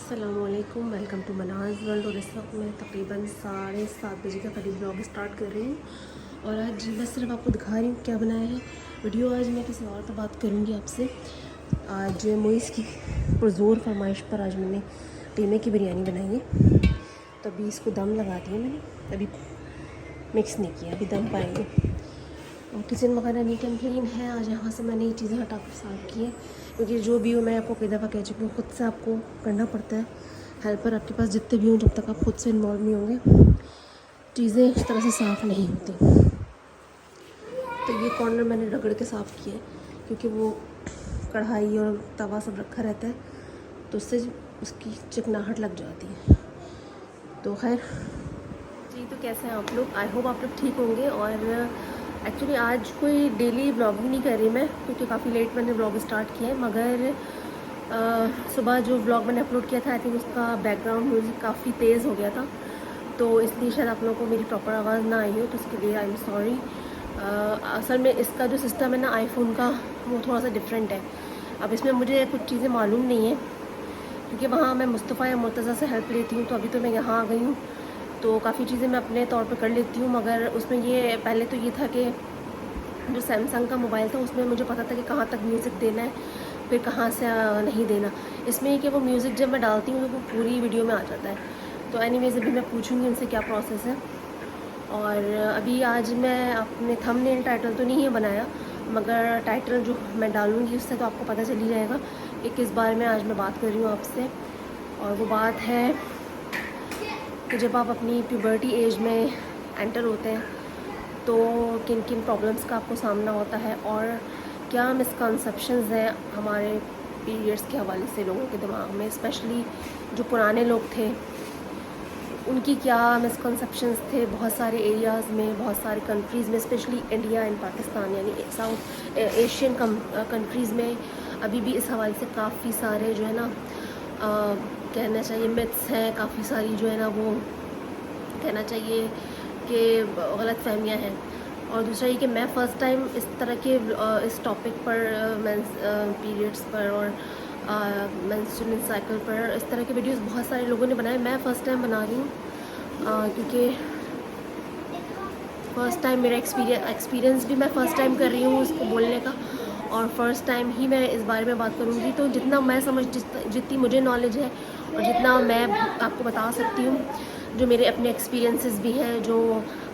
السلام علیکم، welcome to مناز world. اور اس وقت میں تقریباً 7:30 بجے کا قریب بلاگ اسٹارٹ کر رہی ہوں، اور آج میں صرف آپ کو دکھا رہی ہوں کیا بنایا ہے ویڈیو۔ آج میں کسی اور تو بات کروں گی آپ سے۔ آج موئس کی پرزور فرمائش پر آج میں نے قیمے کی بریانی بنائی ہے، تو ابھی اس کو دم لگا دیا میں نے، ابھی مکس نہیں کیا، ابھی دم پائیں گے۔ اور کچن وغیرہ نیٹ اینڈ کلین ہے۔ آج یہاں سے میں نے یہ چیزیں ہٹا کر صاف کی ہیں، کیونکہ جو بھی ہو میں آپ کو کئی دفعہ کہہ چکی ہوں، خود سے آپ کو کرنا پڑتا ہے۔ ہیلپر آپ کے پاس جتنے بھی ہوں، جب تک آپ خود سے انوالو نہیں ہوں گے چیزیں اس طرح سے صاف نہیں ہوتی۔ تو یہ کارنر میں نے رگڑ کے صاف کیا ہے، کیونکہ وہ کڑھائی اور توا سب رکھا رہتا ہے، تو اس سے اس کی چکناہٹ لگ جاتی ہے۔ تو خیر جی، تو کیسے ہیں آپ لوگ؟ آئی ہوپ آپ لوگ ٹھیک ہوں گے۔ اور ایکچولی آج کوئی ڈیلی بلاگنگ نہیں کر رہی میں، کیونکہ کافی لیٹ میں نے بلاگ اسٹارٹ کیا ہے، مگر صبح جو بلاگ میں نے اپلوڈ کیا تھا، آئی تھنک اس کا بیک گراؤنڈ میوزک کافی تیز ہو گیا تھا، تو اس لیے شاید آپ لوگوں کو میری پراپر آواز نہ آئی ہو، تو اس کے لیے آئی ایم سوری۔ اصل میں اس کا جو سسٹم ہے نا آئی فون کا، وہ تھوڑا سا ڈفرینٹ ہے۔ اب اس میں مجھے کچھ چیزیں معلوم نہیں ہیں، کیونکہ وہاں میں مصطفیٰ یا مرتضیٰ سے ہیلپ لیتی ہوں، تو ابھی تو میں یہاں آ گئی ہوں، تو کافی چیزیں میں اپنے طور پہ کر لیتی ہوں، مگر اس میں یہ پہلے تو یہ تھا کہ جو سیمسنگ کا موبائل تھا اس میں مجھے پتہ تھا کہ کہاں تک میوزک دینا ہے، پھر کہاں سے نہیں دینا۔ اس میں کہ وہ میوزک جب میں ڈالتی ہوں تو وہ پوری ویڈیو میں آ جاتا ہے۔ تو اینی ویز ابھی میں پوچھوں گی ان سے کیا پروسیس ہے۔ اور ابھی آج میں اپنے تھم نیل ٹائٹل تو نہیں ہے بنایا، مگر ٹائٹل جو میں ڈالوں گی اس سے تو آپ کو پتہ چل ہی جائے گا کہ کس بارے میں آج میں بات کر رہی ہوں آپ سے۔ اور وہ بات ہے کہ جب آپ اپنی پیوبرٹی ایج میں انٹر ہوتے ہیں تو کن کن پرابلمس کا آپ کو سامنا ہوتا ہے، اور کیا مسکنسیپشنز ہیں ہمارے پیریڈس کے حوالے سے لوگوں کے دماغ میں، اسپیشلی جو پرانے لوگ تھے ان کی کیا مسکنسیپشنز تھے بہت سارے ایریاز میں، بہت سارے کنٹریز میں، اسپیشلی انڈیا اینڈ پاکستان، یعنی ساؤتھ ایشین کنٹریز میں ابھی بھی اس حوالے سے کافی سارے جو ہے نا کہنا چاہیے متس ہیں، کافی ساری جو ہے نا وہ کہنا چاہیے کہ غلط فہمیاں ہیں۔ اور دوسرا یہ کہ میں فرسٹ ٹائم اس طرح کے اس ٹاپک پر پیریڈس پر اور مینسٹرول سائیکل پر اس طرح کے ویڈیوز بہت سارے لوگوں نے بنائے، میں فرسٹ ٹائم بنا رہی ہوں، کیونکہ فرسٹ ٹائم میرا ایکسپیرینس بھی میں فرسٹ ٹائم کر رہی ہوں اس کو بولنے کا، اور فرسٹ ٹائم ہی میں اس بارے میں بات کروں گی۔ تو جتنا میں جتنی مجھے نالج ہے اور جتنا میں آپ کو بتا سکتی ہوں، جو میرے اپنے ایکسپیرینسز بھی ہیں، جو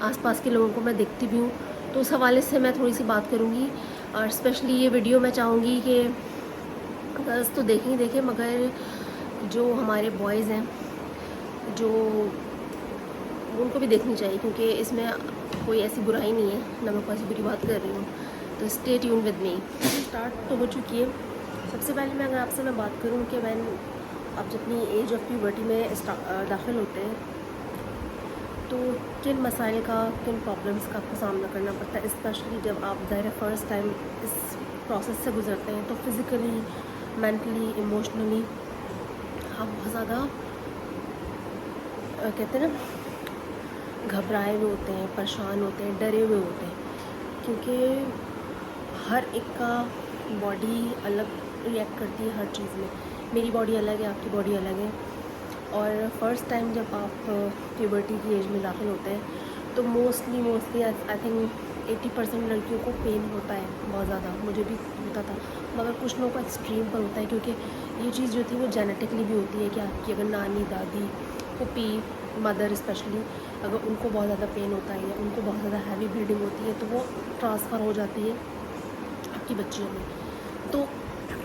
آس پاس کے لوگوں کو میں دیکھتی بھی ہوں، تو اس حوالے سے میں تھوڑی سی بات کروں گی۔ اور اسپیشلی یہ ویڈیو میں چاہوں گی کہ گرلس تو دیکھیں ہی دیکھیں، مگر جو ہمارے بوائز ہیں جو ان کو بھی دیکھنی چاہیے، کیونکہ اس میں کوئی ایسی برائی نہیں ہے، نہ میں کوئی ایسی بری بات کر رہی ہوں۔ تو stay tune with me. Start تو ہو چکی ہے۔ سب سے پہلے اگر آپ سے میں بات کروں کہ آپ جتنی ایج آف پیوبرٹی میں داخل ہوتے ہیں تو کن مسائل کا، کن پرابلمس کا آپ کو سامنا کرنا پڑتا ہے، اسپیشلی جب آپ ظاہر فرسٹ ٹائم اس پروسیس سے گزرتے ہیں، تو فزیکلی، مینٹلی، ایموشنلی آپ بہت زیادہ کہتے ہیں نا گھبرائے ہوئے ہوتے ہیں، پریشان ہوتے ہیں، ڈرے ہوئے ہوتے ہیں، کیونکہ ہر ایک کا باڈی الگ ریئیکٹ کرتی ہے ہر چیز میں۔ میری باڈی الگ ہے، آپ کی باڈی الگ ہے، اور فرسٹ ٹائم جب آپ پیوبرٹی کی ایج میں داخل ہوتے ہیں تو موسٹلی آئی تھنک 80% لڑکیوں کو پین ہوتا ہے بہت زیادہ، مجھے بھی ہوتا تھا، مگر کچھ لوگوں کا ایکسٹریم پر ہوتا ہے، کیونکہ یہ چیز جو تھی وہ جینیٹکلی بھی ہوتی ہے کہ آپ کی اگر نانی، دادی، پھوپھی، مدر اسپیشلی اگر ان کو بہت زیادہ پین ہوتا ہے یا ان کو بہت زیادہ ہیوی بلیڈنگ ہوتی ہے تو وہ ٹرانسفر ہو جاتی ہے آپ کی بچیوں میں۔ تو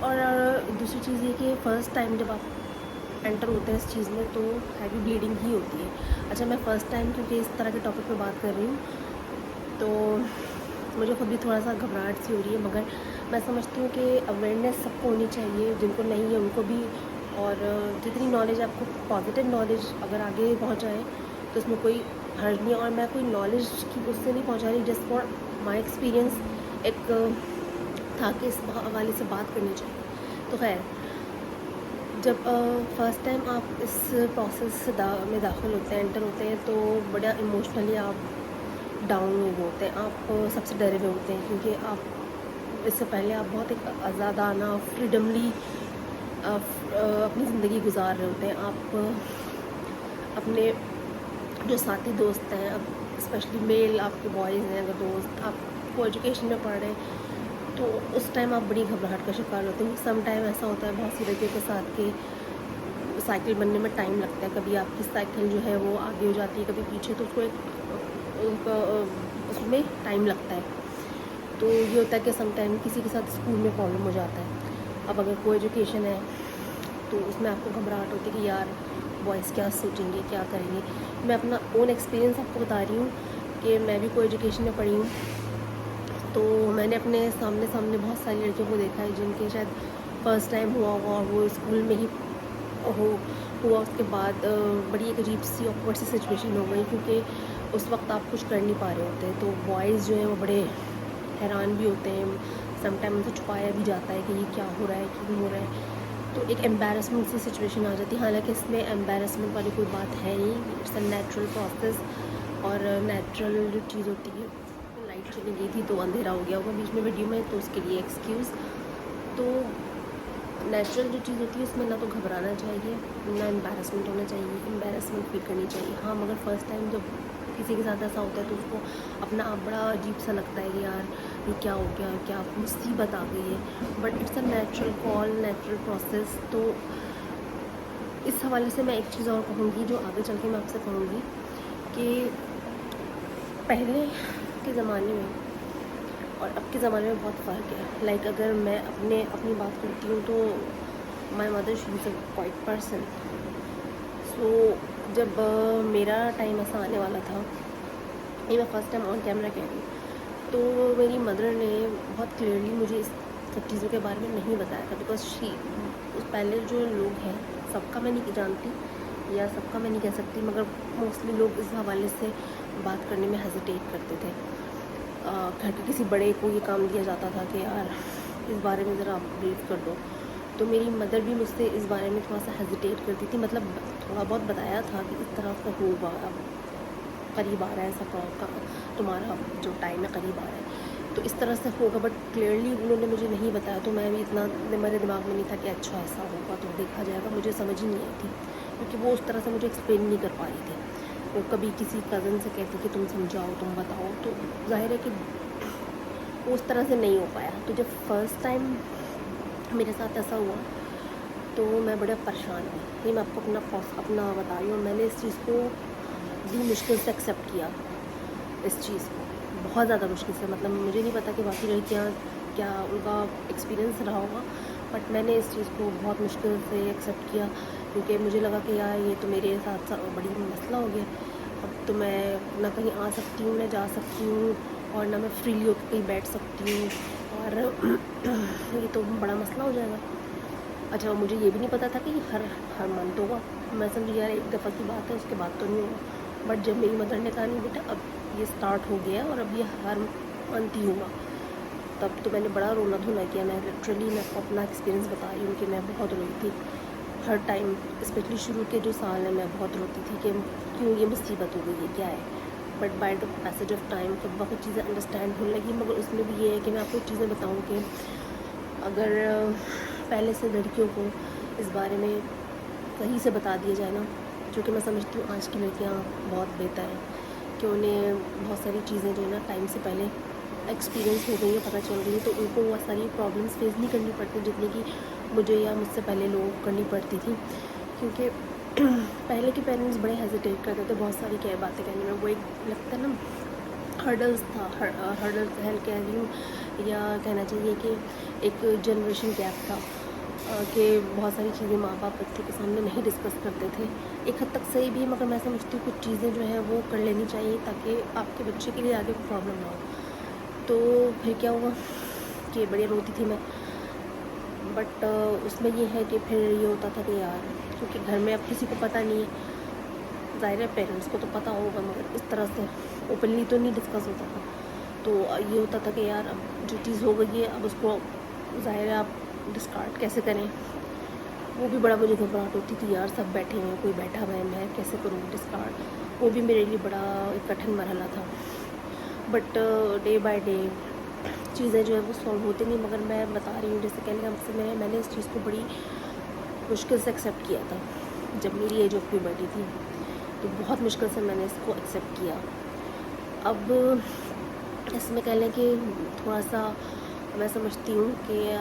اور دوسری چیز یہ کہ فرسٹ ٹائم جب آپ انٹر ہوتے ہیں اس چیز میں تو ہیوی بلیڈنگ ہی ہوتی ہے۔ اچھا، میں فرسٹ ٹائم کیونکہ اس طرح کے ٹاپک پہ بات کر رہی ہوں تو مجھے خود بھی تھوڑا سا گھبراہٹ سی ہو رہی ہے، مگر میں سمجھتی ہوں کہ اویئرنیس سب کو ہونی چاہیے، جن کو نہیں ہے ان کو بھی، اور جتنی نالج آپ کو پازیٹیو نالج اگر آگے پہنچائے تو اس میں کوئی حرج نہیں ہے۔ اور میں کوئی نالج کی اس سے نہیں پہنچا رہی، جسٹ فار مائی ایکسپیرینس ایک تھا کہ اس حوالے سے بات کرنی چاہیے۔ تو خیر، جب فرسٹ ٹائم آپ اس پروسیس میں داخل ہوتے ہیں، انٹر ہوتے ہیں، تو بڑا ایموشنلی آپ ڈاؤن ہوئے ہوتے ہیں، آپ سب سے ڈرے ہوئے ہوتے ہیں، کیونکہ آپ اس سے پہلے آپ بہت ایک آزادانہ، فریڈملی اپنی زندگی گزار رہے ہوتے ہیں. آپ اپنے جو ساتھی دوست ہیں, اب اسپیشلی میل آپ کے بوائز ہیں, اگر دوست آپ کو ایجوکیشن میں پڑھ رہے ہیں تو اس ٹائم آپ بڑی گھبراہٹ کا شکار ہوتے ہیں. سم ٹائم ایسا ہوتا ہے بہت سی لڑکیوں کے ساتھ کہ سائیکل بننے میں ٹائم لگتا ہے. کبھی آپ کی سائیکل جو ہے وہ آگے ہو جاتی ہے, کبھی پیچھے, تو اس کو ایک اس میں ٹائم لگتا ہے. تو یہ ہوتا ہے کہ سم ٹائم کسی کے ساتھ اسکول میں پرابلم ہو جاتا ہے. اب اگر کوئی ایجوکیشن ہے تو اس میں آپ کو گھبراہٹ ہوتی ہے کہ یار بوائز کیا سوچیں گے, کیا کریں گے. میں اپنا اون ایکسپیرینس آپ کو بتا رہی ہوں کہ میں بھی کوئی ایجوکیشن میں پڑھی ہوں. تو میں نے اپنے سامنے بہت ساری لڑکیوں کو دیکھا ہے جن کے شاید فرسٹ ٹائم ہوا اور وہ اسکول میں ہی ہوا. اس کے بعد بڑی ایک عجیب سی آکورڈ سی سچویشن ہو گئی, کیونکہ اس وقت آپ کچھ کر نہیں پا رہے ہوتے. تو بوائز جو ہیں وہ بڑے حیران بھی ہوتے ہیں, سم ٹائم ان سے چھپایا بھی جاتا ہے کہ یہ کیا ہو رہا ہے, کیوں ہو رہا ہے. تو ایک ایمبیرسمنٹ سی سچویشن آ جاتی ہے. حالانکہ اس میں ایمبیرسمنٹ والی کوئی بات ہے نہیں, اٹس اے نیچرل پروسیس. اور نیچرل جو چیز ہوتی ہے, لائٹ چلی گئی تھی تو اندھیرا ہو گیا ہوگا بیچ میں ویڈیو میں, تو اس کے لیے ایکسکیوز. تو نیچرل جو چیز ہوتی ہے اس میں نہ تو گھبرانا چاہیے, نہ امبیرسمنٹ ہونا چاہیے, امبیرسمنٹ فیل کرنی چاہیے. ہاں مگر فرسٹ ٹائم جب کسی کے ساتھ ایسا ہوتا ہے تو اس کو اپنا آپ بڑا عجیب سا لگتا ہے کہ یار یہ کیا ہو گیا, کیا مصیبت آ گئی ہے. But it's a natural call, natural process. تو اس حوالے سے میں ایک چیز اور کہوں گی جو آگے چل کے میں آپ سے کہوں گی کہ پہلے کے زمانے میں اور اب کے زمانے میں بہت فرق ہے. لائک اگر میں اپنی بات کرتی ہوں تو my mother she is a quite person. So جب میرا ٹائم ایسا آنے والا تھا, یہ میں فرسٹ ٹائم آن کیمرہ کہہ رہی ہوں, تو میری مدر نے بہت کلیئرلی مجھے اس سب چیزوں کے بارے میں نہیں بتایا تھا. بیکاز پہلے جو لوگ ہیں, سب کا میں نہیں جانتی یا سب کا میں نہیں کہہ سکتی, مگر موسٹلی لوگ اس حوالے سے بات کرنے میں ہیزیٹیٹ کرتے تھے. گھر کے کسی بڑے کو یہ کام دیا جاتا تھا کہ یار اس بارے میں ذرا بریف کر دو. تو میری مدر بھی مجھ سے اس بارے میں تھوڑا سا ہیزیٹیٹ کرتی تھی. مطلب تھوڑا بہت بتایا تھا کہ اس طرح کا ہوگا, اب قریب آ رہا ہے سب کا, تمہارا جو ٹائم ہے قریب آ رہا ہے تو اس طرح سے ہوگا. بٹ کلیئرلی انہوں نے مجھے نہیں بتایا, تو میں بھی اتنا میرے دماغ میں نہیں تھا کہ اچھا ایسا ہوگا تو دیکھا جائے گا. مجھے سمجھ ہی نہیں آئی تھی کیونکہ وہ اس طرح سے مجھے ایکسپلین نہیں کر پا رہی تھی. وہ کبھی کسی کزن سے کہتی کہ تم سمجھاؤ, تم بتاؤ, تو ظاہر ہے کہ وہ اس طرح سے نہیں ہو پایا. تو جب فرسٹ ٹائم میرے ساتھ ایسا ہوا تو میں بڑا پریشان ہوئی. یہ میں آپ کو اپنا بتا رہی ہوں, میں نے اس چیز کو بھی مشکل سے ایکسیپٹ کیا, اس چیز کو بہت زیادہ مشکل سے. مطلب مجھے نہیں پتا کہ باقی لڑکیاں کیا ان کا ایکسپیرینس رہا ہوگا, بٹ میں نے اس چیز کو بہت مشکل سے ایکسیپٹ کیا, کیونکہ مجھے لگا کہ یار یہ تو میرے ساتھ بڑی مسئلہ ہو گیا. اب تو میں نہ کہیں آ سکتی ہوں, نہ جا سکتی ہوں, اور نہ میں فریلی ہو کے کہیں بیٹھ سکتی ہوں, اور یہ تو بڑا مسئلہ ہو جائے گا. اچھا مجھے یہ بھی نہیں پتا تھا کہ یہ ہر منتھ ہوگا. میں سمجھی یار ایک دفعہ کی بات ہے, اس کے بعد تو نہیں ہوگا. بٹ جب میری مدر نے کہا نہیں بیٹا اب یہ اسٹارٹ ہو گیا اور اب یہ ہر منتھ ہی ہوگا, تب تو میں نے بڑا رونا دھونا کیا. میں لٹرلی میں کو اپنا ایکسپیرینس بتا رہی ہوں کہ میں بہت روئی تھی ہر ٹائم, اسپیشلی شروع کے جو سال ہیں میں بہت روتی تھی کہ کیوں یہ مصیبت ہو گئی, یہ کیا ہے. But by the passage of time تو بہت چیزیں انڈرسٹینڈ ہونے لگی. مگر اس میں بھی یہ ہے کہ میں آپ کو چیزیں بتاؤں کہ اگر پہلے سے لڑکیوں کو اس بارے میں صحیح سے بتا دیا جائے نا, جو کہ میں سمجھتی ہوں آج کی لڑکیاں بہت بہتر ہیں کہ انہیں بہت ساری چیزیں جو ہے نا ٹائم سے پہلے ایکسپیرینس ہو گئی ہیں, پتہ چل گئی ہے, تو ان کو بہت ساری پرابلمس فیس نہیں کرنی پڑتی جتنی کہ مجھے یا مجھ سے پہلے لوگ کرنی پڑتی تھی. کیونکہ پہلے کے پیرنٹس بڑے ہیزیٹیٹ کرتے تھے بہت ساری کیا باتیں کہنے میں. وہ ایک لگتا ہے نا ہرڈلس تھا, ہرڈلس کہہ رہی ہوں, یا کہنا چاہیے کہ ایک جنریشن گیپ تھا کہ بہت ساری چیزیں ماں باپ بچوں کے سامنے نہیں ڈسکس کرتے تھے. ایک حد تک صحیح بھی, مگر میں سمجھتی ہوں کچھ چیزیں جو ہیں وہ کر لینی چاہیے تاکہ آپ کے بچے کے لیے آگے کوئی پرابلم نہ ہو. تو پھر کیا ہوا کہ بڑی روتی تھی میں, بٹ اس میں یہ ہے کہ پھر یہ ہوتا تھا کہ یار کیونکہ گھر میں اب کسی کو پتہ نہیں ہے, ظاہر ہے پیرنٹس کو تو پتہ ہوگا مگر اس طرح سے اوپنلی تو نہیں ڈسکس ہوتا تھا. تو یہ ہوتا تھا کہ یار اب جو چیز ہو گئی ہے اب اس کو ظاہر ہے آپ ڈسکارڈ کیسے کریں. وہ بھی بڑا مجھے گھبراہٹ ہوتی تھی, یار سب بیٹھے ہیں, کوئی بیٹھا ہوا ہے, میں کیسے کروں ڈسکارڈ. وہ بھی میرے لیے بڑا ایک کٹھن مرحلہ تھا. بٹ ڈے بائی ڈے چیزیں جو ہے وہ سالو ہوتی نہیں. مگر میں بتا رہی ہوں جیسے کہنے کا مقصد میں نے اس چیز کو بڑی مشکل سے ایکسیپٹ کیا تھا جب میری ایج آف پیوبرٹی تھی، تو بہت مشکل سے میں نے اس کو ایکسیپٹ کیا. اب اس میں کہہ لیں کہ تھوڑا سا میں سمجھتی ہوں کہ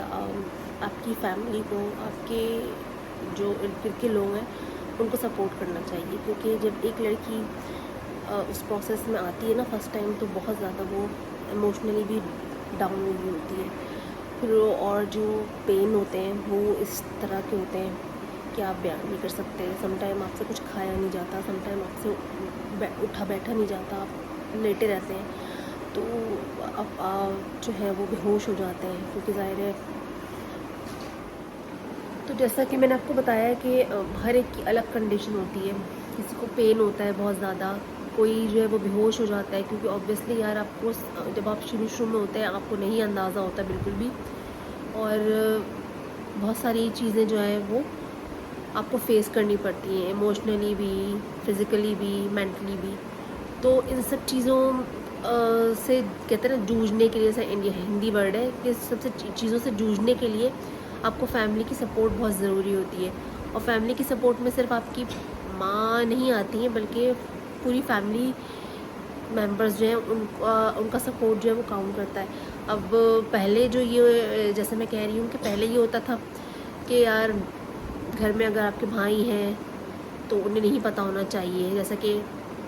آپ کی فیملی کو، آپ کے جو ارد گرد کے لوگ ہیں ان کو سپورٹ کرنا چاہیے، کیونکہ جب ایک لڑکی اس پروسیس میں آتی ہے نا فرسٹ ٹائم، تو بہت زیادہ وہ ایموشنلی بھی ڈاؤن ہوئی ہوتی ہے. پھر اور جو پین ہوتے ہیں وہ اس طرح کے ہوتے ہیں کہ آپ بیان نہیں کر سکتے. سم ٹائم آپ سے کچھ کھایا نہیں جاتا، سم ٹائم آپ سے اٹھا بیٹھا نہیں جاتا، آپ لیٹے رہتے ہیں. تو اب جو ہے وہ بے ہوش ہو جاتے ہیں، کیونکہ ظاہر ہے. تو جیسا کہ میں نے آپ کو بتایا کہ ہر ایک کی الگ کنڈیشن ہوتی ہے. کسی کو پین ہوتا ہے بہت زیادہ، کوئی جو ہے وہ بے ہوش ہو جاتا ہے، کیونکہ آبویسلی یار آپ کو جب آپ شروع میں ہوتے ہیں آپ کو نہیں اندازہ ہوتا بالکل بھی، اور بہت ساری چیزیں جو ہیں وہ آپ کو فیس کرنی پڑتی ہیں، ایموشنلی بھی، فزیکلی بھی، مینٹلی بھی. تو ان سب چیزوں سے کہتے ہیں نا جوجھنے کے لیے، ہندی ورڈ ہے کہ سب سے چیزوں سے جوجھنے کے لیے آپ کو فیملی کی سپورٹ بہت ضروری ہوتی ہے. اور فیملی کی سپورٹ میں صرف آپ کی ماں نہیں آتی ہیں، بلکہ پوری فیملی ممبرز جو ہیں ان کا سپورٹ جو ہے وہ کاؤنٹ کرتا ہے. اب پہلے جو یہ جیسے میں کہہ رہی ہوں کہ پہلے یہ ہوتا تھا کہ یار گھر میں اگر آپ کے بھائی ہیں تو انہیں نہیں پتہ ہونا چاہیے. جیسا کہ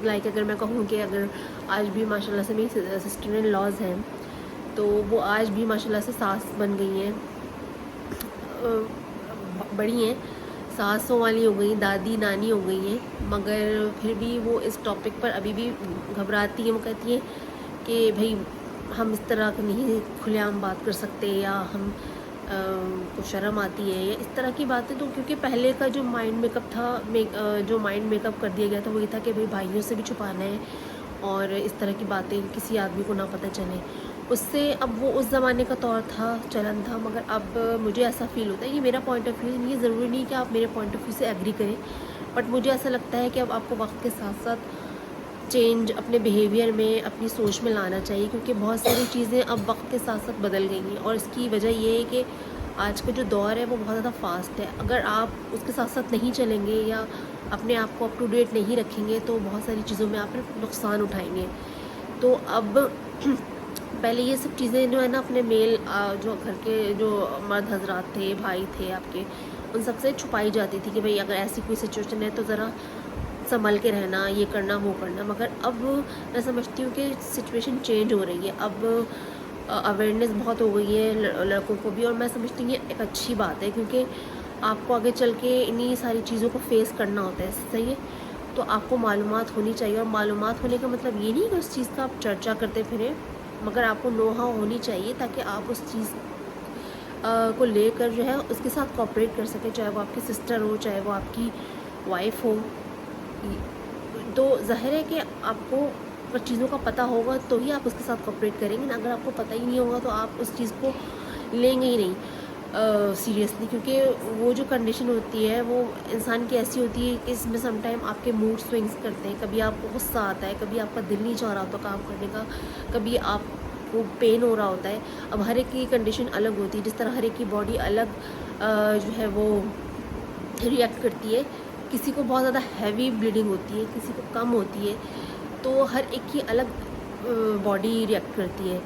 لائک اگر میں کہوں کہ اگر آج بھی ماشاء اللہ سے میری سسٹر ان لاز ہیں تو وہ آج بھی ماشاء اللہ سے ساس بن گئی ہیں، بڑی ہیں، ساسوں والی ہو گئی، دادی نانی ہو گئی ہیں، مگر پھر بھی وہ اس ٹاپک پر ابھی بھی گھبراتی ہیں. وہ کہتی ہیں کہ بھائی ہم اس طرح کی نہیں کھلے عام بات کر سکتے، یا ہم کو شرم آتی ہے، یا اس طرح کی باتیں. تو کیونکہ پہلے کا جو مائنڈ میک اپ تھا، جو مائنڈ میک اپ کر دیا گیا تھا وہ یہ تھا کہ بھائی بھائیوں سے بھی چھپانا ہے اور اس طرح کی باتیں کسی آدمی کو نہ پتہ چلے. اس سے اب وہ اس زمانے کا طور تھا، چلن تھا. مگر اب مجھے ایسا فیل ہوتا ہے، یہ میرا پوائنٹ آف ویو ہے، یہ ضروری نہیں کہ آپ میرے پوائنٹ آف ویو سے ایگری کریں، بٹ مجھے ایسا لگتا ہے کہ اب آپ کو وقت کے ساتھ ساتھ چینج اپنے بیہیویئر میں، اپنی سوچ میں لانا چاہیے، کیونکہ بہت ساری چیزیں اب وقت کے ساتھ ساتھ بدل گئی ہیں. اور اس کی وجہ یہ ہے کہ آج کا جو دور ہے وہ بہت زیادہ فاسٹ ہے. اگر آپ اس کے ساتھ ساتھ نہیں چلیں گے یا اپنے آپ کو اپ ٹو ڈیٹ نہیں رکھیں گے تو بہت ساری چیزوں میں آپ نقصان اٹھائیں گے. تو اب پہلے یہ سب چیزیں جو ہے نا اپنے میل جو گھر کے جو مرد حضرات تھے، بھائی تھے آپ کے، ان سب سے چھپائی جاتی تھی کہ بھئی اگر ایسی کوئی سچویشن ہے تو ذرا سنبھل کے رہنا، یہ کرنا وہ کرنا. مگر اب میں سمجھتی ہوں کہ سچویشن چینج ہو رہی ہے، اب اویئرنیس بہت ہو گئی ہے لڑکوں کو بھی، اور میں سمجھتی ہوں یہ ایک اچھی بات ہے، کیونکہ آپ کو آگے چل کے انہی ساری چیزوں کو فیس کرنا ہوتا ہے. صحیح ہے، تو آپ کو معلومات ہونی چاہیے. اور معلومات ہونے کا مطلب یہ نہیں کہ اس چیز کا آپ چرچا کرتے پھریں، مگر آپ کو نو ہاؤ ہونی چاہیے تاکہ آپ اس چیز کو لے کر جو ہے اس کے ساتھ کوآپریٹ کر سکیں، چاہے وہ آپ کی سسٹر ہو، چاہے وہ آپ کی وائف ہو. تو ظاہر ہے کہ آپ کو چیزوں کا پتہ ہوگا تو ہی آپ اس کے ساتھ کوآپریٹ کریں گے. اگر آپ کو پتہ ہی نہیں ہوگا تو آپ اس چیز کو لیں گے ہی نہیں سیریسلی، کیونکہ وہ جو کنڈیشن ہوتی ہے وہ انسان کی ایسی ہوتی ہے کہ اس میں سم ٹائم آپ کے موڈ سوئنگس کرتے ہیں. کبھی آپ کو غصہ آتا ہے، کبھی آپ کا دل نہیں چاہ رہا ہوتا کام کرنے کا، کبھی آپ کو پین ہو رہا ہوتا ہے. اب ہر ایک کی کنڈیشن الگ ہوتی ہے، جس طرح ہر ایک کی باڈی الگ جو ہے وہ ریئیکٹ کرتی ہے. کسی کو بہت زیادہ ہیوی بلیڈنگ ہوتی ہے، کسی کو کم ہوتی ہے، تو ہر ایک کی الگ باڈی ریئیکٹ کرتی ہے.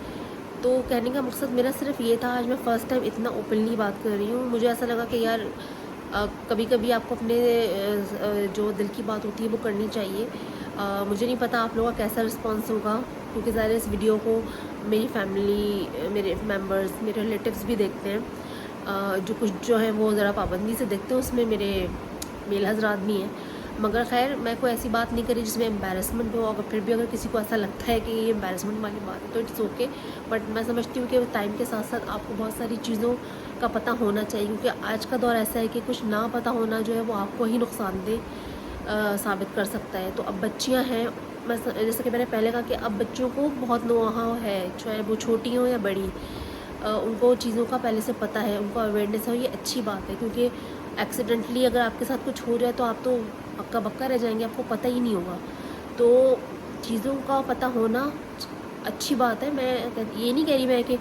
تو کہنے کا مقصد میرا صرف یہ تھا، آج میں فرسٹ ٹائم اتنا اوپنلی بات کر رہی ہوں. مجھے ایسا لگا کہ یار کبھی کبھی آپ کو اپنے جو دل کی بات ہوتی ہے وہ کرنی چاہیے. مجھے نہیں پتہ آپ لوگوں کا کیسا رسپانس ہوگا، کیونکہ ظاہر اس ویڈیو کو میری فیملی، میرے ممبرز، میرے ریلیٹیوز بھی دیکھتے ہیں، جو کچھ جو ہیں وہ ذرا پابندی سے دیکھتے ہیں، اس میں میرے میل حضرات بھی ہیں. مگر خیر میں کوئی ایسی بات نہیں کری جس میں امبیرسمنٹ ہو. اگر پھر بھی اگر کسی کو ایسا لگتا ہے کہ یہ امبیرسمنٹ والی بات ہے تو اٹس اوکے، بٹ میں سمجھتی ہوں کہ ٹائم کے ساتھ ساتھ آپ کو بہت ساری چیزوں کا پتہ ہونا چاہیے، کیونکہ آج کا دور ایسا ہے کہ کچھ نہ پتہ ہونا جو ہے وہ آپ کو ہی نقصان دہ ثابت کر سکتا ہے. تو اب بچیاں ہیں، جیسے کہ میں نے پہلے کہا کہ اب بچوں کو بہت نو ہاؤ ہے، چاہے وہ چھوٹی ہوں یا بڑی، ان کو چیزوں کا پہلے سے پتہ ہے، ان کو اویئرنیس ہے. یہ اچھی بات ہے، کیونکہ ایکسیڈنٹلی اگر آپ کے ساتھ کچھ ہو جائے تو آپ تو ہکا بکا رہ جائیں گے، آپ کو پتہ ہی نہیں ہوگا. تو چیزوں کا پتہ ہونا اچھی بات ہے. میں یہ نہیں کہہ رہی میں کہ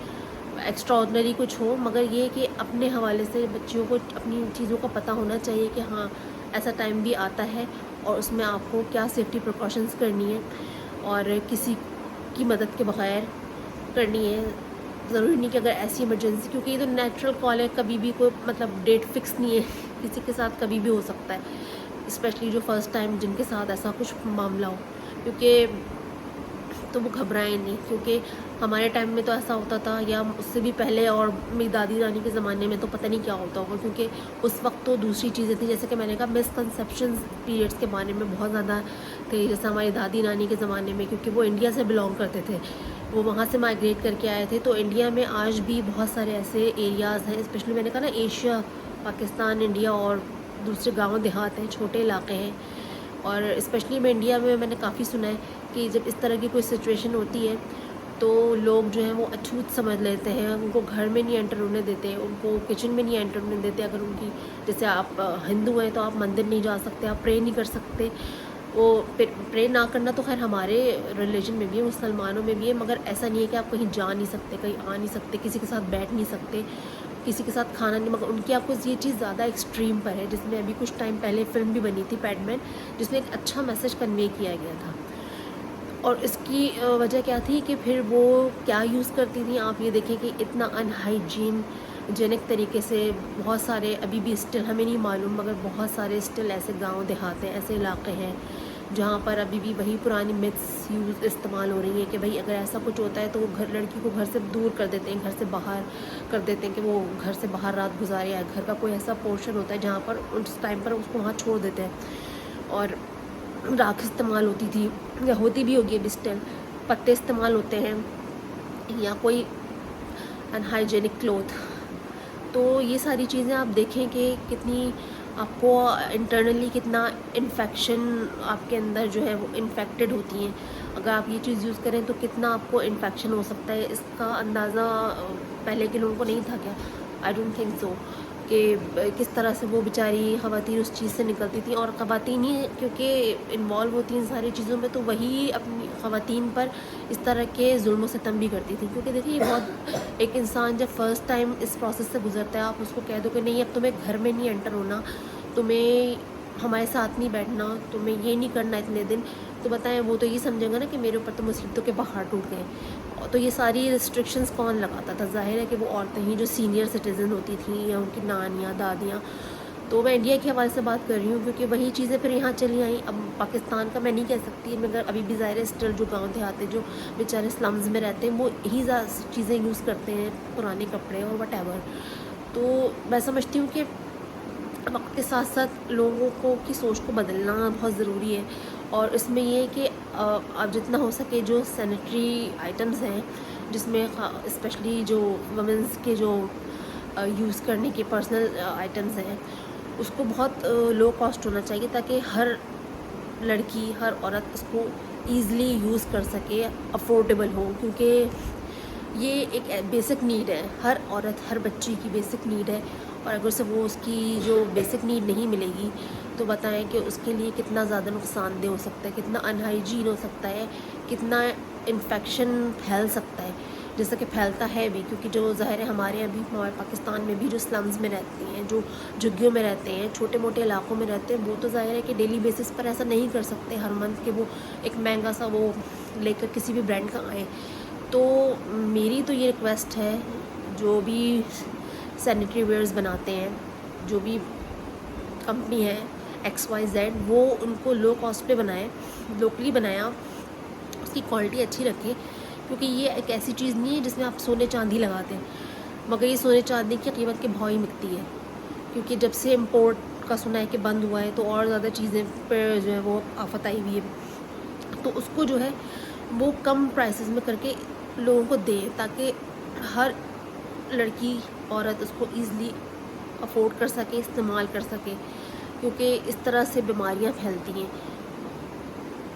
ایکسٹرا آرڈنری کچھ ہو، مگر یہ کہ اپنے حوالے سے بچیوں کو اپنی چیزوں کا پتہ ہونا چاہیے کہ ہاں ایسا ٹائم بھی آتا ہے اور اس میں آپ کو کیا سیفٹی پریکاشنز کرنی ہے اور کسی کی مدد کے بغیر کرنی ہے. ضروری نہیں کہ اگر ایسی ایمرجنسی، کیونکہ یہ تو نیچرل کال ہے، کبھی بھی کوئی مطلب ڈیٹ فکس نہیں ہے، کسی کے ساتھ کبھی بھی ہو سکتا ہے، اسپیشلی جو فرسٹ ٹائم جن کے ساتھ ایسا کچھ معاملہ ہو، کیونکہ تو وہ گھبرائیں نہیں. کیونکہ ہمارے ٹائم میں تو ایسا ہوتا تھا، یا اس سے بھی پہلے، اور میری دادی نانی کے زمانے میں تو پتہ نہیں کیا ہوتا ہوگا، کیونکہ اس وقت تو دوسری چیزیں تھیں. جیسے کہ میں نے کہا مسکنسیپشنز پیریڈس کے بارے میں بہت زیادہ تھے. جیسے ہماری دادی نانی کے زمانے میں، کیونکہ وہ انڈیا سے بلانگ کرتے تھے، وہ وہاں سے مائگریٹ کر کے آئے تھے، تو انڈیا میں آج بھی بہت سارے ایسے ایریاز ہیں، اسپیشلی میں نے کہا نا ایشیا، پاکستان، انڈیا اور دوسرے گاؤں دیہات ہیں، چھوٹے علاقے ہیں. اور اسپیشلی میں انڈیا میں نے کافی سنا ہے کہ جب اس طرح کی کوئی سچویشن ہوتی ہے تو لوگ جو ہیں وہ اچھوت سمجھ لیتے ہیں، ان کو گھر میں نہیں انٹر ہونے دیتے، ان کو کچن میں نہیں انٹر ہونے دیتے. اگر ان کی، جیسے آپ ہندو ہیں تو آپ مندر نہیں جا سکتے، آپ پرے نہیں کر سکتے. وہ پرے نہ کرنا تو خیر ہمارے ریلیجن میں بھی ہے، مسلمانوں میں بھی ہے، مگر ایسا نہیں ہے کہ آپ کہیں جا نہیں سکتے، کہیں آ نہیں سکتے، کسی کے ساتھ بیٹھ نہیں سکتے، کسی کے ساتھ کھانا نہیں. مگر ان کی آپ کو یہ چیز زیادہ ایکسٹریم پر ہے، جس میں ابھی کچھ ٹائم پہلے فلم بھی بنی تھی پیڈ مین، جس میں ایک اچھا میسج کنوے کیا گیا تھا. اور اس کی وجہ کیا تھی کہ پھر وہ کیا یوز کرتی تھیں. آپ یہ دیکھیں کہ اتنا جینک طریقے سے بہت سارے ابھی بھی اسٹل ہمیں نہیں معلوم، مگر بہت سارے اسٹل ایسے گاؤں دیہات ہیں، ایسے علاقے ہیں جہاں پر ابھی بھی وہی پرانی متس استعمال ہو رہی ہیں کہ بھائی اگر ایسا کچھ ہوتا ہے تو وہ لڑکی کو گھر سے دور کر دیتے ہیں، گھر سے باہر کر دیتے ہیں، کہ وہ گھر سے باہر رات گزارے، یا گھر کا کوئی ایسا پورشن ہوتا ہے جہاں پر اس ٹائم پر اس کو وہاں چھوڑ دیتے ہیں. اور راکھ استعمال ہوتی تھی، یا ہوتی بھی ہوگی اب اسٹل، پتے استعمال ہوتے ہیں، یا کوئی انہائیجینک کلوتھ. تو یہ ساری چیزیں آپ دیکھیں کہ کتنی آپ کو انٹرنلی کتنا انفیکشن آپ کے اندر جو ہے وہ انفیکٹڈ ہوتی ہیں. اگر آپ یہ چیز یوز کریں تو کتنا آپ کو انفیکشن ہو سکتا ہے، اس کا اندازہ پہلے کے لوگوں کو نہیں تھا کیا؟ آئی ڈونٹ تھنک سو، کہ کس طرح سے وہ بیچاری خواتین اس چیز سے نکلتی تھیں. اور خواتین ہی کیونکہ انوالو ہوتی ہیں ان ساری چیزوں میں، تو وہی اپنی خواتین پر اس طرح کے ظلم و ستم بھی کرتی تھیں. کیونکہ دیکھیں یہ بہت، ایک انسان جب فرسٹ ٹائم اس پروسیس سے گزرتا ہے، آپ اس کو کہہ دو کہ نہیں اب تمہیں گھر میں نہیں انٹر ہونا، تمہیں ہمارے ساتھ نہیں بیٹھنا، تمہیں یہ نہیں کرنا اتنے دن، تو بتائیں وہ تو یہ سمجھے گا نا کہ میرے اوپر تو مصیبتوں کے پہاڑ ٹوٹ گئے. تو یہ ساری ریسٹرکشنز کون لگاتا تھا؟ ظاہر ہے کہ وہ عورتیں ہی جو سینئر سٹیزن ہوتی تھیں، یا ان کی نانیاں، دادیاں. تو میں انڈیا کے حوالے سے بات کر رہی ہوں، کیونکہ وہی چیزیں پھر یہاں چلی آئیں. اب پاکستان کا میں نہیں کہہ سکتی، مگر ابھی بھی ظاہر ہے اسٹل جو گاؤں دیہات جو بیچارے سلمز میں رہتے ہیں، وہ یہی چیزیں یوز کرتے ہیں، پرانے کپڑے اور وٹ ایور. تو میں سمجھتی ہوں کہ وقت کے ساتھ ساتھ لوگوں کی سوچ کو بدلنا بہت ضروری ہے. اور اس میں یہ ہے کہ اب جتنا ہو سکے جو سینیٹری آئٹمز ہیں، جس میں اسپیشلی جو ویمنس کے جو یوز کرنے کے پرسنل آئٹمز ہیں، اس کو بہت لو کاسٹ ہونا چاہیے، تاکہ ہر لڑکی، ہر عورت اس کو ایزلی یوز کر سکے، افورڈیبل ہو. کیونکہ یہ ایک بیسک نیڈ ہے، ہر عورت، ہر بچی کی بیسک نیڈ ہے. اور اگر سے وہ اس کی جو بیسک نیڈ نہیں ملے گی تو بتائیں کہ اس کے لیے کتنا زیادہ نقصان دہ ہو سکتا ہے، کتنا انہائیجین ہو سکتا ہے، کتنا انفیکشن پھیل سکتا ہے، جیسا کہ پھیلتا ہے بھی. کیونکہ جو ظاہر ہے ہمارے ابھی ہمارے پاکستان میں بھی جو سلمز میں رہتے ہیں، جو جھگیوں میں رہتے ہیں، چھوٹے موٹے علاقوں میں رہتے ہیں، وہ تو ظاہر ہے کہ ڈیلی بیسس پر ایسا نہیں کر سکتے ہر منتھ کہ وہ ایک مہنگا سا وہ لے کر کسی بھی برانڈ کا آئیں. تو میری تو یہ ریکویسٹ ہے، جو بھی سینیٹری ویئرز بناتے ہیں، جو بھی کمپنی ہے XYZ، وہ ان کو لو کاسٹ پہ بنائیں، لوکلی بنایا، اس کی کوالٹی اچھی رکھیں. کیونکہ یہ ایک ایسی چیز نہیں ہے جس میں آپ سونے چاندی لگاتے ہیں، مگر یہ سونے چاندی کی قیمت کے بھاؤ ہی مکتی ہے. کیونکہ جب سے امپورٹ کا سنا ہے کہ بند ہوا ہے، تو اور زیادہ چیزیں پہ جو ہے وہ آفت آئی ہوئی ہے. تو اس کو جو ہے وہ کم پرائسز میں کر کے لوگوں کو دیں، تاکہ ہر لڑکی، عورت اس کو ایزلی افورڈ کر سکے، استعمال کر سکے. کیونکہ اس طرح سے بیماریاں پھیلتی ہیں.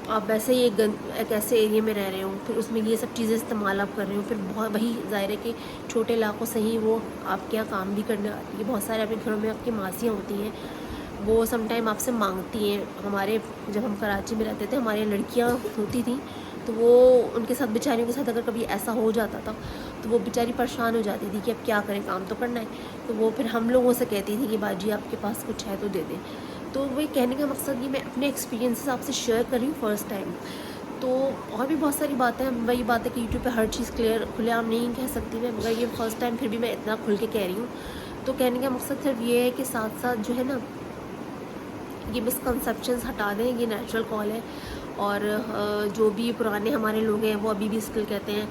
آپ ویسے ہی ایک ایسے ایریے میں رہ رہے ہوں، پھر اس میں یہ سب چیزیں استعمال آپ کر رہے ہوں، پھر بہت وہی ظاہر ہے کہ چھوٹے علاقوں سے ہی وہ آپ کے یہاں کام بھی کرنے آتی ہے. بہت سارے اپنے گھروں میں آپ کی ماسیاں ہوتی ہیں، وہ سم ٹائم آپ سے مانگتی ہیں. جب ہم کراچی میں رہتے تھے، ہماری لڑکیاں ہوتی تھیں تو وہ ان کے ساتھ بیچاریوں کے ساتھ اگر کبھی ایسا ہو جاتا تھا تو وہ بیچاری پریشان ہو جاتی تھی کہ اب کیا کریں، کام تو کرنا ہے. تو وہ پھر ہم لوگوں سے کہتی تھی کہ باجی آپ کے پاس کچھ ہے تو دے دیں. تو وہ کہنے کا مقصد یہ میں اپنے ایکسپیرینسز آپ سے شیئر کر رہی ہوں فرسٹ ٹائم. تو اور بھی بہت ساری باتیں ہیں، وہی بات ہے کہ یوٹیوب پہ ہر چیز کھلے عام نہیں کہہ سکتی میں، مگر یہ فرسٹ ٹائم پھر بھی میں اتنا کھل کے کہہ رہی ہوں. تو کہنے کا مقصد صرف یہ ہے کہ ساتھ ساتھ جو ہے نا یہ مسکنسیپشنز ہٹا دیں. یہ نیچرل کال ہے، اور جو بھی پرانے ہمارے لوگ ہیں وہ ابھی بھی اسٹل کہتے ہیں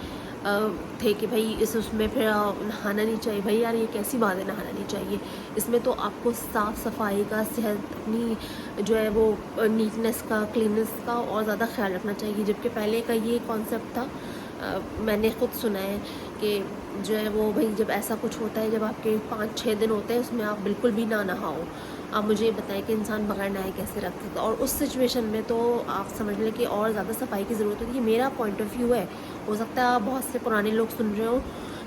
تھے کہ بھائی اس میں پھر نہانا نہیں چاہیے. بھائی یار یہ کیسی بات ہے نہانا نہیں چاہیے؟ اس میں تو آپ کو صاف صفائی کا، صحت اپنی جو ہے وہ نیٹنس کا، کلیننس کا اور زیادہ خیال رکھنا چاہیے. جبکہ پہلے کا یہ کانسیپٹ تھا، میں نے خود سنا ہے کہ جو ہے وہ بھائی جب ایسا کچھ ہوتا ہے، جب آپ کے 5-6 دن ہوتے ہیں اس میں آپ بالکل بھی نہ نہاؤ. آپ مجھے بتائیں کہ انسان بغیر نہائے کیسے رکھ سکتا ہے؟ اور اس سچویشن میں تو آپ سمجھ لیں کہ اور زیادہ صفائی کی ضرورت ہوتی ہے. یہ میرا پوائنٹ آف ویو ہے، ہو سکتا ہے آپ بہت سے پرانے لوگ سن رہے ہوں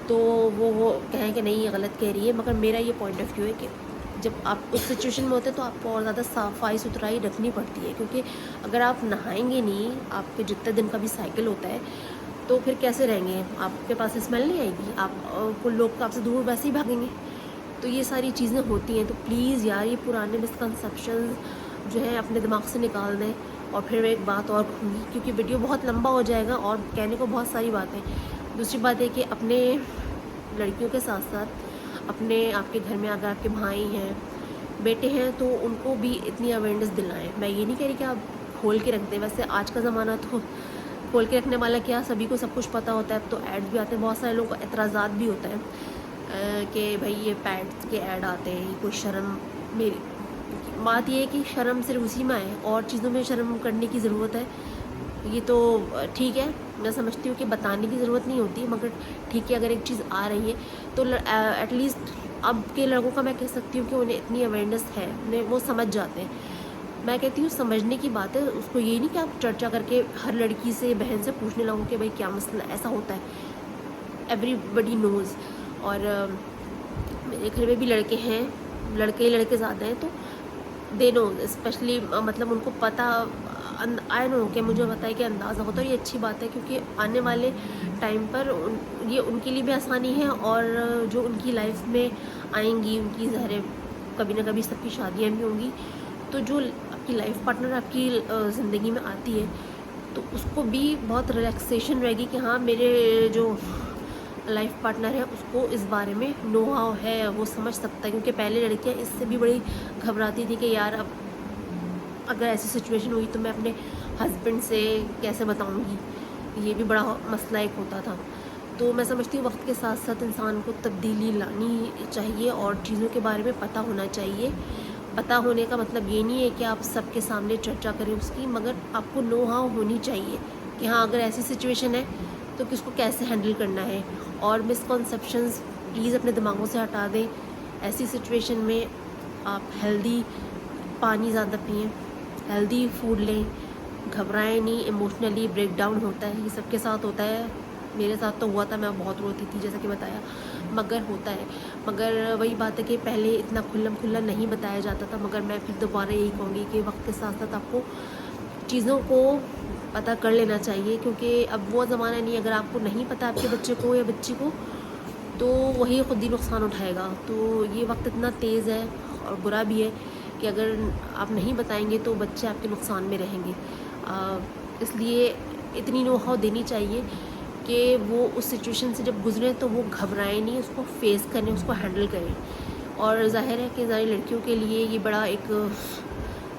تو وہ کہیں کہ نہیں یہ غلط کہہ رہی ہے، مگر میرا یہ پوائنٹ آف ویو ہے کہ جب آپ اس سچویشن میں ہوتے ہیں تو آپ کو اور زیادہ صفائی ستھرائی رکھنی پڑتی ہے. کیونکہ اگر آپ نہائیں گے نہیں، آپ کے جتنے دن کا بھی سائیکل ہوتا ہے، تو پھر کیسے رہیں گے؟ آپ کے پاس اسمیل نہیں آئے گی، آپ کو لوگ آپ سے دور ویسے ہی بھاگیں گے. تو یہ ساری چیزیں ہوتی ہیں. تو پلیز یار یہ پرانے مسکنسیپشنز جو ہے اپنے دماغ سے نکال دیں. اور پھر میں ایک بات اور کہوں گی، کیونکہ ویڈیو بہت لمبا ہو جائے گا اور کہنے کو بہت ساری باتیں. دوسری بات ہے کہ اپنے لڑکیوں کے ساتھ ساتھ اپنے آپ کے گھر میں اگر آپ کے بھائی ہیں، بیٹے ہیں، تو ان کو بھی اتنی اویئرنیس دلائیں. میں یہ نہیں کہہ رہی کہ آپ کھول کے رکھ دیں، ویسے آج کا زمانہ تو کھول کے رکھنے والا کیا، سبھی کو سب کچھ پتہ ہوتا ہے. اب تو ایڈز بھی آتے ہیں، بہت سارے لوگوں کو اعتراضات بھی ہوتا ہے کہ بھائی یہ پیڈس کے ایڈ آتے ہیں، کوئی شرم. میری بات یہ ہے کہ شرم صرف اسی میں آئے، اور چیزوں میں شرم کرنے کی ضرورت ہے. یہ تو ٹھیک ہے، میں سمجھتی ہوں کہ بتانے کی ضرورت نہیں ہوتی، مگر ٹھیک ہے اگر ایک چیز آ رہی ہے تو ایٹ لیسٹ اب کے لڑکوں کا میں کہہ سکتی ہوں کہ انہیں اتنی اویئرنیس ہے، وہ سمجھ جاتے ہیں. میں کہتی ہوں سمجھنے کی بات ہے، اس کو یہ نہیں کہ آپ چرچا کر کے ہر لڑکی سے، بہن سے پوچھنے لگوں کہ بھائی کیا مسئلہ ایسا ہوتا ہے. ایوری بڈی نوز. اور میرے گھر میں بھی لڑکے ہیں، لڑکے زیادہ ہیں، تو دے نو اسپیشلی، مطلب ان کو پتہ آئی نو کہ مجھے پتہ ہے کہ اندازہ ہوتا ہے. یہ اچھی بات ہے کیونکہ آنے والے ٹائم پر یہ ان کے لیے بھی آسانی ہے، اور جو ان کی لائف میں آئیں گی، ان کی ظاہر کبھی نہ کبھی سب کی شادیاں بھی ہوں گی، تو جو آپ کی لائف پارٹنر آپ کی زندگی میں آتی ہے تو اس کو بھی بہت ریلیکسیشن رہے گی کہ ہاں میرے جو لائف پارٹنر ہے اس کو اس بارے میں نو ہاؤ ہے، وہ سمجھ سکتا ہے. کیونکہ پہلے لڑکیاں اس سے بھی بڑی گھبراتی تھی کہ یار اب اگر ایسی سچویشن ہوئی تو میں اپنے ہسبینڈ سے کیسے بتاؤں گی. یہ بھی بڑا مسئلہ ایک ہوتا تھا. تو میں سمجھتی ہوں وقت کے ساتھ ساتھ انسان کو تبدیلی لانی چاہیے اور چیزوں کے بارے میں پتہ ہونا چاہیے. پتہ ہونے کا مطلب یہ نہیں ہے کہ آپ سب کے سامنے چرچا کریں اس کی، مگر آپ کو نو ہاؤ ہونی چاہیے کہ ہاں اگر ایسی سچویشن ہے تو کس کو کیسے ہینڈل کرنا ہے. اور مسکنسیپشنز پلیز اپنے دماغوں سے ہٹا دیں. ایسی سچویشن میں آپ ہیلدی پانی زیادہ پئیں، ہیلدی فوڈ لیں، گھبرائیں نہیں. ایموشنلی بریک ڈاؤن ہوتا ہے، یہ سب کے ساتھ ہوتا ہے. میرے ساتھ تو ہوا تھا، میں بہت روتی تھی جیسا کہ بتایا، مگر ہوتا ہے. مگر وہی بات ہے کہ پہلے اتنا کھلم کھلا نہیں بتایا جاتا تھا. مگر میں پھر دوبارہ یہی کہوں گی کہ وقت کے ساتھ ساتھ آپ کو چیزوں کو پتہ کر لینا چاہیے، کیونکہ اب وہ زمانہ نہیں. اگر آپ کو نہیں پتہ آپ کے بچے کو یا بچی کو، تو وہی خود ہی نقصان اٹھائے گا. تو یہ وقت اتنا تیز ہے اور برا بھی ہے کہ اگر آپ نہیں بتائیں گے تو بچے آپ کے نقصان میں رہیں گے. اس لیے اتنی نو ہاؤ دینی چاہیے کہ وہ اس سچویشن سے جب گزریں تو وہ گھبرائیں نہیں، اس کو فیس کریں، اس کو ہینڈل کریں. اور ظاہر ہے کہ ساری لڑکیوں کے لیے یہ بڑا ایک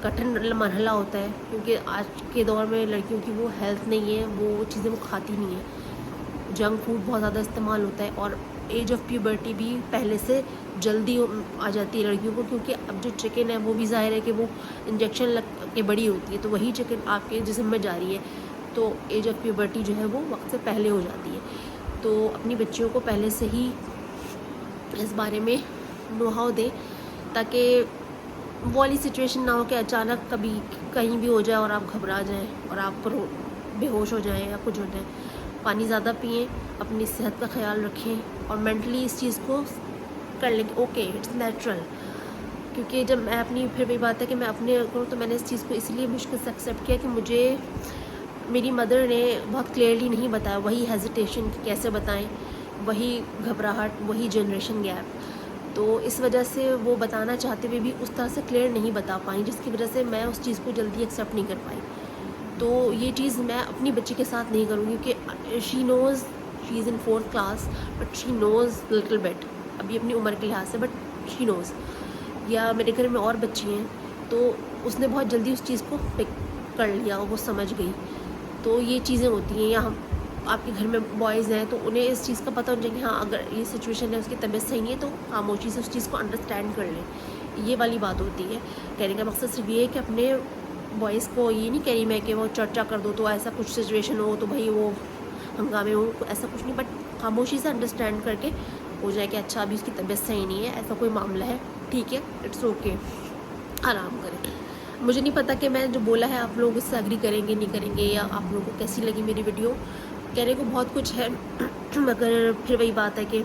کٹھن مرحلہ ہوتا ہے، کیونکہ آج کے دور میں لڑکیوں کی وہ ہیلتھ نہیں ہے، وہ چیزیں وہ کھاتی نہیں ہیں. جنک فوڈ بہت زیادہ استعمال ہوتا ہے، اور ایج آف پیوبرٹی بھی پہلے سے جلدی آ جاتی ہے لڑکیوں کو. کیونکہ اب جو چکن ہے وہ بھی ظاہر ہے کہ وہ انجیکشن لگ کے بڑی ہوتی ہے، تو وہی چکن آپ کے جسم میں جاری ہے، تو ایج آف پیوبرٹی جو ہے وہ وقت سے پہلے ہو جاتی ہے. تو اپنی بچیوں کو پہلے سے ہی اس بارے میں نو ہاؤ دیں، تاکہ وہ والی سچویشن نہ ہو کہ اچانک کبھی کہیں بھی ہو جائے اور آپ گھبرا جائیں اور آپ بے ہوش ہو جائیں یا کچھ ہو جائیں. پانی زیادہ پئیں، اپنی صحت کا خیال رکھیں، اور مینٹلی اس چیز کو کر لیں کہ اوکے اٹس نیچرل. کیونکہ جب میں اپنی پھر بھی بات ہے کہ میں اپنے کروں تو میں نے اس چیز کو اس لیے مشکل سے ایکسیپٹ کیا کہ مجھے میری مدر نے بہت کلیئرلی نہیں بتایا، وہی ہیزیٹیشن کیسے بتائیں، وہی گھبراہٹ، وہی جنریشن گیپ. تو اس وجہ سے وہ بتانا چاہتے ہوئے بھی اس طرح سے کلیئر نہیں بتا پائیں، جس کی وجہ سے میں اس چیز کو جلدی ایکسیپٹ نہیں کر پائی. تو یہ چیز میں اپنی بچی کے ساتھ نہیں کروں گی کہ she knows, she is in 4th class but she knows little bit, ابھی اپنی عمر کے لحاظ سے، بٹ شی نوز. یا میرے گھر میں اور بچی ہیں تو اس نے بہت جلدی اس چیز کو پک کر لیا اور وہ سمجھ گئی. تو یہ چیزیں ہوتی ہیں. یا آپ کے گھر میں بوائز ہیں تو انہیں اس چیز کا پتہ ہونا چاہیے کہ ہاں اگر یہ سچویشن ہے، اس کی طبیعت صحیح نہیں ہے تو خاموشی سے اس چیز کو انڈرسٹینڈ کر لیں. یہ والی بات ہوتی ہے. کہنے کا مقصد صرف یہ ہے کہ اپنے بوائز کو یہ نہیں کہہ رہی میں کہ وہ چرچا کر دو، تو ایسا کچھ سچویشن ہو تو بھائی وہ ہنگامے ہو، ایسا کچھ نہیں، بٹ خاموشی سے انڈرسٹینڈ کر کے ہو جائے کہ اچھا ابھی اس کی طبیعت صحیح نہیں ہے، ایسا کوئی معاملہ ہے، ٹھیک ہے، اٹس اوکے، آرام کریں. مجھے نہیں پتہ کہ میں جو بولا ہے آپ لوگ اس سے ایگری کریں گے نہیں کریں گے، یا آپ لوگوں کو کیسی لگی میری ویڈیو. کہنے کو بہت کچھ ہے مگر پھر وہی بات ہے کہ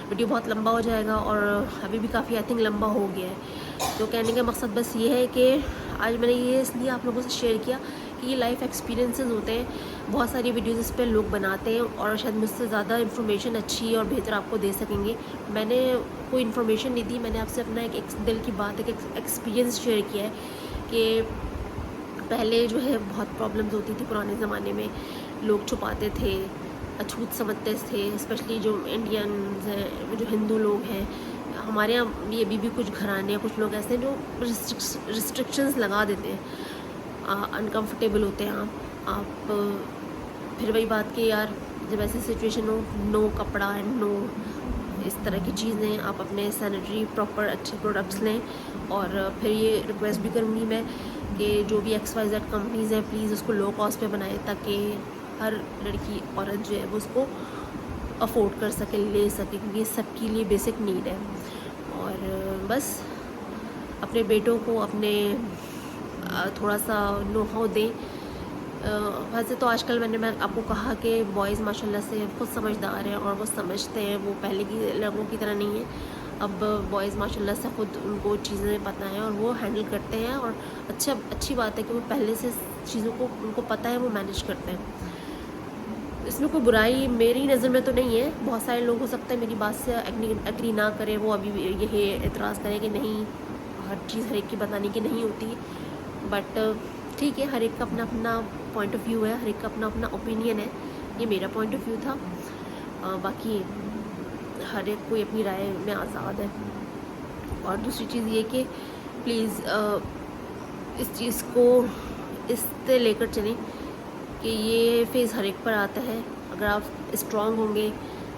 ویڈیو بہت لمبا ہو جائے گا، اور ابھی بھی کافی آئی تھنک لمبا ہو گیا ہے. تو کہنے کا مقصد بس یہ ہے کہ آج میں نے یہ اس لیے آپ لوگوں سے شیئر کیا کہ یہ لائف ایکسپیرینسز ہوتے ہیں. بہت ساری ویڈیوز اس پہ لوگ بناتے ہیں اور شاید مجھ سے زیادہ انفارمیشن اچھی اور بہتر آپ کو دے سکیں گے. میں نے کوئی انفارمیشن نہیں دی، میں نے آپ سے اپنا ایک دل کی بات، ایک ایکسپیرینس شیئر کیا ہے کہ پہلے جو ہے بہت پرابلمز ہوتی تھی پرانے زمانے میں. لوگ چھپاتے تھے، اچھوت سمجھتے تھے، اسپیشلی جو انڈینز ہیں، جو ہندو لوگ ہیں. ہمارے یہاں بھی ابھی بھی کچھ گھرانے، کچھ لوگ ایسے ہیں جو ریسٹرکشنز لگا دیتے ہیں، انکمفرٹیبل ہوتے ہیں آپ. پھر وہی بات کہ یار جب ایسی سچویشن ہو، نو کپڑا اینڈ نو اس طرح کی چیزیں، آپ اپنے سینیٹری پراپر اچھے پروڈکٹس لیں. اور پھر یہ ریکویسٹ بھی کروں گی میں کہ جو بھی XYZ کمپنیز ہیں پلیز اس کو لو کاسٹ پہ بنائے، تاکہ ہر لڑکی عورت جو ہے وہ اس کو افورڈ کر سکے، لے سکے، کیونکہ یہ سب کے لیے بیسک نیڈ ہے. اور بس اپنے بیٹوں کو اپنے تھوڑا سا نو ہاؤ دیں. ویسے تو آج کل میں آپ کو کہا کہ بوائز ماشاء اللہ سے خود سمجھدار ہیں اور وہ سمجھتے ہیں، وہ پہلے کی لڑکوں کی طرح نہیں ہیں. اب بوائز ماشاء اللہ سے خود ان کو چیزیں پتہ ہیں اور وہ ہینڈل کرتے ہیں، اور اچھی بات ہے کہ وہ پہلے سے چیزوں کو ان کو پتہ ہے، وہ مینیج کرتے ہیں. اس میں کوئی برائی میری نظر میں تو نہیں ہے. بہت سارے لوگ ہو سکتا ہے میری بات سے ایگری نہ کریں، وہ ابھی یہی اعتراض کریں کہ نہیں ہر چیز ہر ایک کی بتانے کی نہیں ہوتی. بٹ ٹھیک ہے، ہر ایک کا اپنا اپنا پوائنٹ آف ویو ہے، ہر ایک کا اپنا اپنا اوپینین ہے. یہ میرا پوائنٹ آف ویو تھا، باقی ہر ایک کوئی اپنی رائے میں آزاد ہے. اور دوسری چیز یہ کہ پلیز اس چیز کو اس سے لے کر چلیں کہ یہ فیز ہر ایک پر آتا ہے. اگر آپ اسٹرانگ ہوں گے،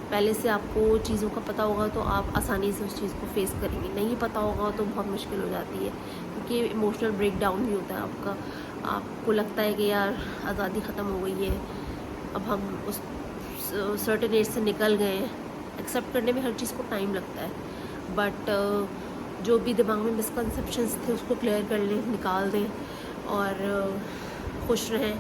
پہلے سے آپ کو چیزوں کا پتہ ہوگا تو آپ آسانی سے اس چیز کو فیس کریں گے. نہیں پتہ ہوگا تو بہت مشکل ہو جاتی ہے، کیونکہ ایموشنل بریک ڈاؤن بھی ہوتا ہے آپ کا. آپ کو لگتا ہے کہ یار آزادی ختم ہو گئی ہے، اب ہم اس سرٹن ایج سے نکل گئے ہیں. ایکسیپٹ کرنے میں ہر چیز کو ٹائم لگتا ہے، بٹ جو بھی دماغ میں مسکنسیپشنس تھے اس کو کلیئر کر لیں، نکال دیں، اور خوش رہیں.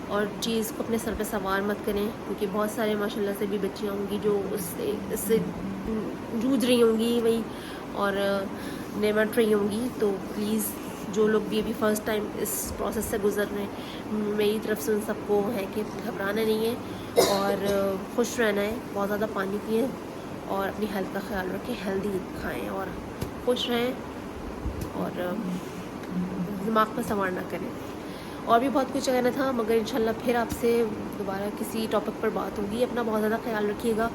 اور چیز کو اپنے سر پہ سوار مت کریں، کیونکہ بہت سارے ماشاء اللہ سے بھی بچیاں ہوں گی جو اس سے جوجھ رہی ہوں گی وہی، اور نمٹ رہی ہوں گی. تو پلیز جو لوگ بھی ابھی فرسٹ ٹائم اس پروسیس سے گزر رہے ہیں، میری طرف سے ان سب کو ہے کہ گھبرانا نہیں ہے اور خوش رہنا ہے. بہت زیادہ پانی پئیں اور اپنی ہیلتھ کا خیال رکھیں، ہیلدی کھائیں اور خوش رہیں، اور دماغ پہ سوار نہ کریں. اور بھی بہت کچھ کہنا تھا، مگر انشاءاللہ پھر آپ سے دوبارہ کسی ٹاپک پر بات ہوگی. اپنا بہت زیادہ خیال رکھیے گا.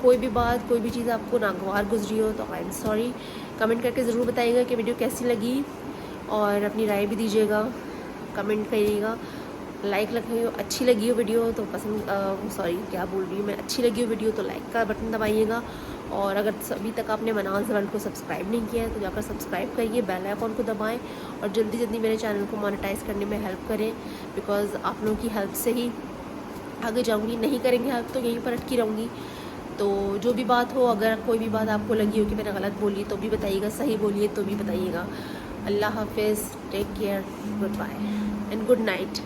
کوئی بھی بات، کوئی بھی چیز آپ کو ناگوار گزری ہو تو آئی ایم سوری. کمنٹ کر کے ضرور بتائیے گا کہ ویڈیو کیسی لگی، اور اپنی رائے بھی دیجیے گا، کمنٹ کریے گا. لائک لگی ہو، اچھی لگی ہو ویڈیو تو اچھی لگی ہو ویڈیو تو لائک کا بٹن دبائیے گا. اور اگر ابھی تک آپ نے مناز ورلڈ کو سبسکرائب نہیں کیا ہے تو جا کر سبسکرائب کریے، بیل آئیکن کو دبائیں، اور جلدی میرے چینل کو مانیٹائز کرنے میں ہیلپ کریں، بیکاز آپ لوگوں کی ہیلپ سے ہی آگے جاؤں گی. نہیں کریں گے ہیلپ تو یہیں پر اٹکی رہوں گی. تو جو بھی بات ہو، اگر کوئی بھی بات آپ کو لگی ہو کہ میں نے غلط بولی تو بھی بتائیے گا، صحیح بولیے تو بھی بتائیے گا. اللہ حافظ، take care, goodbye and good night.